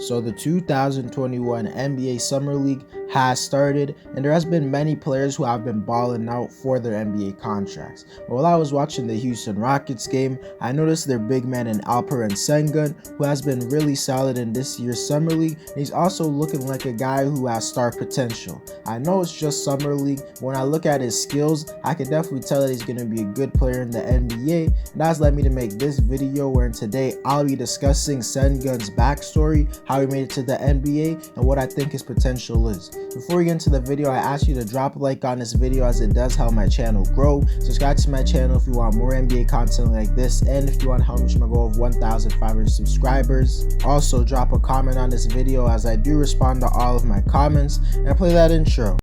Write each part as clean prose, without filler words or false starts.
So the 2021 NBA Summer League has started, and there has been many players who have been balling out for their NBA contracts. But while I was watching the Houston Rockets game, I noticed their big man in Alperen Şengün, who has been really solid in this year's Summer League, and he's also looking like a guy who has star potential. I know it's just Summer League, but when I look at his skills, I can definitely tell that he's going to be a good player in the NBA, and that's led me to make this video wherein today I'll be discussing Şengün's backstory, how he made it to the NBA, and what I think his potential is. Before we get into the video, I ask you to drop a like on this video as it does help my channel grow. Subscribe to my channel if you want more NBA content like this, and if you want to help me reach my goal of 1,500 subscribers. Also, drop a comment on this video as I do respond to all of my comments, and I play that intro.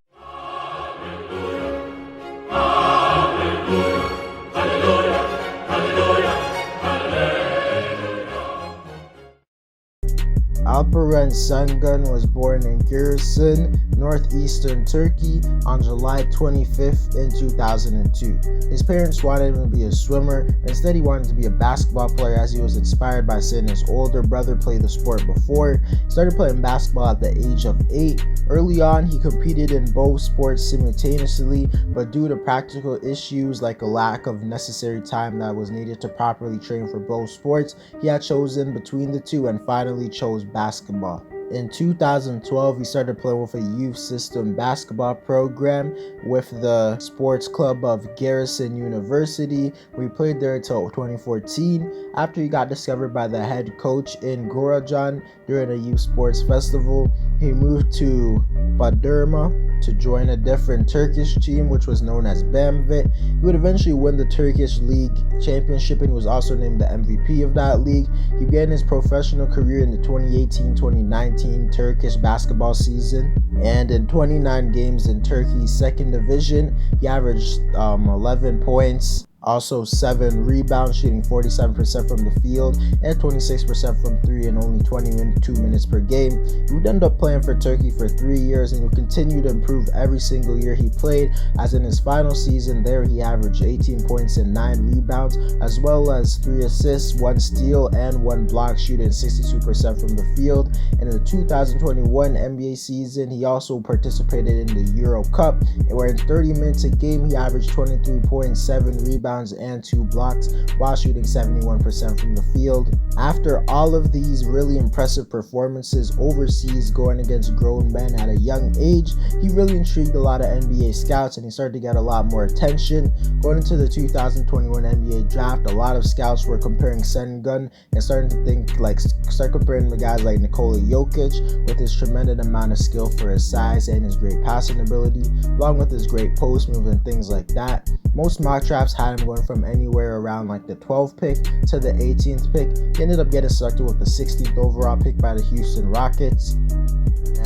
Alperen Şengün was born in Giresun, northeastern Turkey on July 25th in 2002. His parents wanted him to be a swimmer, but instead he wanted to be a basketball player as he was inspired by seeing his older brother play the sport before. He started playing basketball at the age of 8. Early on, he competed in both sports simultaneously, but due to practical issues like a lack of necessary time that was needed to properly train for both sports, he had chosen between the two and finally chose basketball. In 2012, he started playing with a youth system basketball program with the sports club of Giresun University. We played there until 2014. After he got discovered by the head coach in Gorajan during a youth sports festival, he moved to Bandırma to join a different Turkish team, which was known as Bamvit. He would eventually win the Turkish League Championship and was also named the MVP of that league. He began his professional career in the 2018-2019 Turkish basketball season, and in 29 games in Turkey's second division, he averaged 11 points, also 7 rebounds, shooting 47% from the field and 26% from 3 in only 22 minutes per game. He would end up playing for Turkey for 3 years and would continue to improve every single year he played, as in his final season there he averaged 18 points and 9 rebounds, as well as 3 assists, 1 steal, and 1 block, shooting 62% from the field. And in the 2021 NBA season, he also participated in the Euro Cup, where in 30 minutes a game he averaged 23 points, 7 rebounds, and 2 blocks while shooting 71% from the field. After all of these really impressive performances overseas going against grown men at a young age, he really intrigued a lot of NBA scouts and he started to get a lot more attention. Going into the 2021 NBA draft, a lot of scouts were comparing Şengün and starting to start comparing the guys like Nikola Jokic with his tremendous amount of skill for his size and his great passing ability, along with his great post move and things like that. Most mock drafts had him going from anywhere around like the 12th pick to the 18th pick. He ended up getting selected with the 16th overall pick by the Houston Rockets.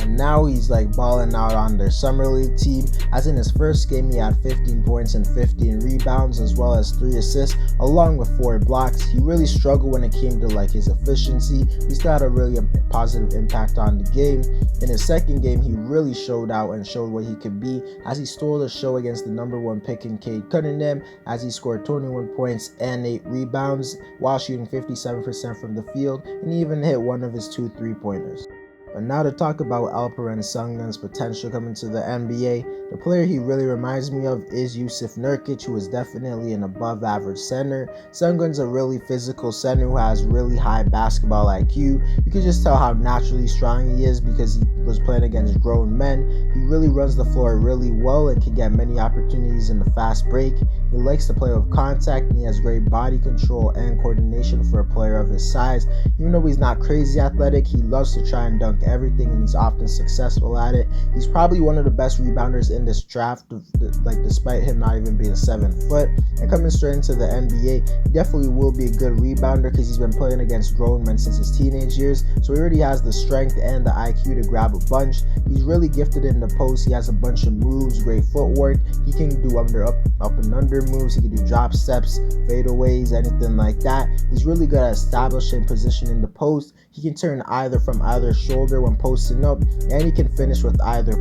And now he's balling out on their Summer League team, as in his first game he had 15 points and 15 rebounds as well as 3 assists along with 4 blocks. He really struggled when it came to his efficiency. He still had a really positive impact on the game. In his second game, he really showed out and showed what he could be, as he stole the show against the #1 pick in Cade Cunningham, as he scored 21 points and 8 rebounds while shooting 57% from the field, and he even hit one of his 2 3-pointers. But now to talk about Alperen Şengün's potential coming to the NBA, the player he really reminds me of is Jusuf Nurkic, who is definitely an above average center. Şengün's a really physical center who has really high basketball IQ. You can just tell how naturally strong he is because he was playing against grown men. He really runs the floor really well and can get many opportunities in the fast break. He likes to play with contact and he has great body control and coordination for a player of his size. Even though he's not crazy athletic, he loves to try and dunk everything and he's often successful at it. He's probably one of the best rebounders in this draft, despite him not even being 7 foot. And coming straight into the NBA, he definitely will be a good rebounder because he's been playing against grown men since his teenage years, so he already has the strength and the IQ to grab a bunch. He's really gifted in the post. He has a bunch of moves, great footwork. He can do up and under moves. He can do drop steps, fadeaways, anything like that. He's really good at establishing position in the post. He can turn either from either shoulder when posting up, and he can finish with either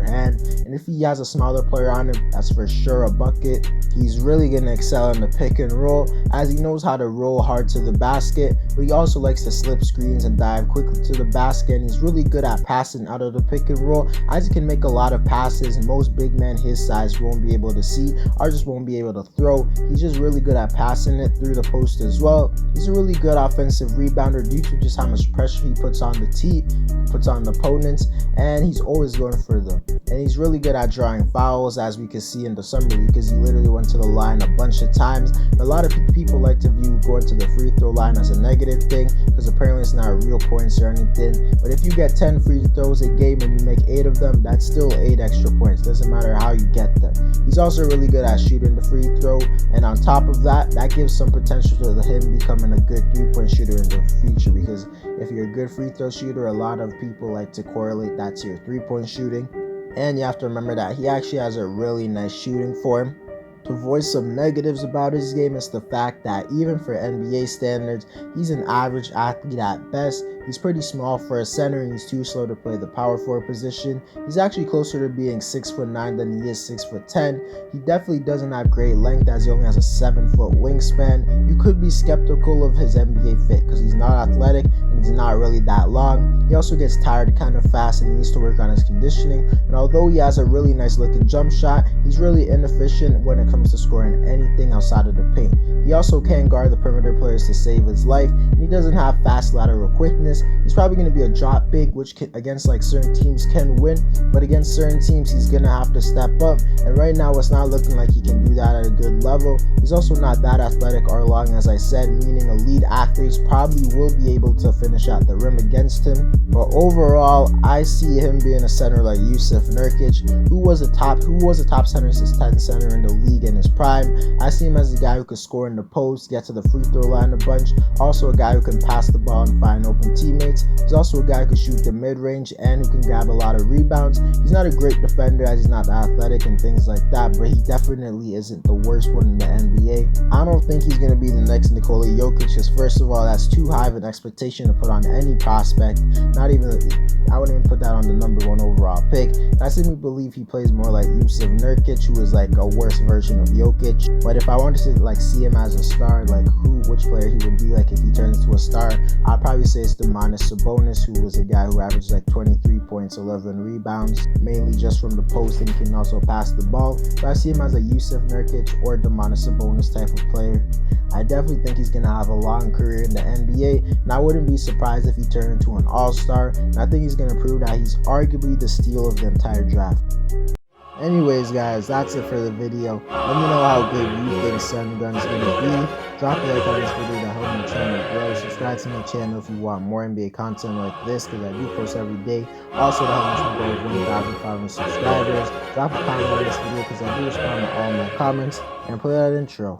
hand. And if he has a smaller player on him, that's for sure a bucket. He's really going to excel in the pick and roll, as he knows how to roll hard to the basket, but he also likes to slip screens and dive quickly to the basket, and he's really good at passing out of the pick and roll, as he can make a lot of passes most big men his size won't be able to see or just won't be able to throw. He's just really good at passing it through the post as well. He's a really good offensive rebounder due to just how much pressure he puts on the opponents, and he's always going for them. And he's really good at drawing fouls, as we can see in the summer league, because he literally went to the line a bunch of times. And a lot of people like to view going to the free throw line as a negative thing, because apparently it's not real points or anything. But if you get 10 free throws a game and you make 8 of them, that's still 8 extra points. Doesn't matter how you get them. He's also really good at shooting the free throw, and on top of that, that gives some potential to him becoming a good 3-point shooter in the future, because if you're a good free throw shooter, a lot of people like to correlate that to your 3-point shooting. And you have to remember that he actually has a really nice shooting form. To voice some negatives about his game is the fact that even for NBA standards, he's an average athlete at best. He's pretty small for a center, and he's too slow to play the power forward position. He's actually closer to being 6'9" than he is 6'10". He definitely doesn't have great length, as he only has a 7-foot wingspan. You could be skeptical of his NBA fit because he's not athletic and he's not really that long. He also gets tired kind of fast and he needs to work on his conditioning. And although he has a really nice looking jump shot, he's really inefficient when it comes to scoring anything outside of the paint. He also can't guard the perimeter players to save his life, and he doesn't have fast lateral quickness. He's probably going to be a drop big, which against like certain teams can win, but against certain teams he's going to have to step up, and right now it's not looking like he can do that at a good level. He's also not that athletic or long, as I said, meaning elite athletes probably will be able to finish at the rim against him. But overall, I see him being a center like Jusuf Nurkic, who was a top center since 10 center in the league in his prime. I see him as a guy who could score in the post, get to the free throw line a bunch, also a guy who can pass the ball and find open teammates. He's also a guy who can shoot the mid-range and who can grab a lot of rebounds. He's not a great defender, as he's not athletic and things like that, but he definitely isn't the worst one in the NBA. I don't think he's going to be the next Nikola Jokic, because first of all, that's too high of an expectation to put on any prospect. I wouldn't even put that on the #1 overall pick. I simply believe he plays more like Jusuf Nurkic, who is like a worse version of Jokic. But if I wanted to like see him as a star, like which player he would be like if he turns into a star, I'd probably say it's Domantas Sabonis, who was a guy who averaged like 23 points, 11 rebounds, mainly just from the post, and he can also pass the ball. So I see him as a Jusuf Nurkic or Domantas Sabonis type of player. I definitely think he's going to have a long career in the NBA, and I wouldn't be surprised if he turned into an all-star, and I think he's going to prove that he's arguably the steal of the entire draft. Anyways, guys, that's it for the video. Let me know how good you think Şengün's going to be. Drop a like on this video to help my channel grow. Subscribe to my channel if you want more NBA content like this, because I do post every day. Also, to help me grow 1,500 subscribers, drop a comment on this video because I do respond to all my comments, and play that intro.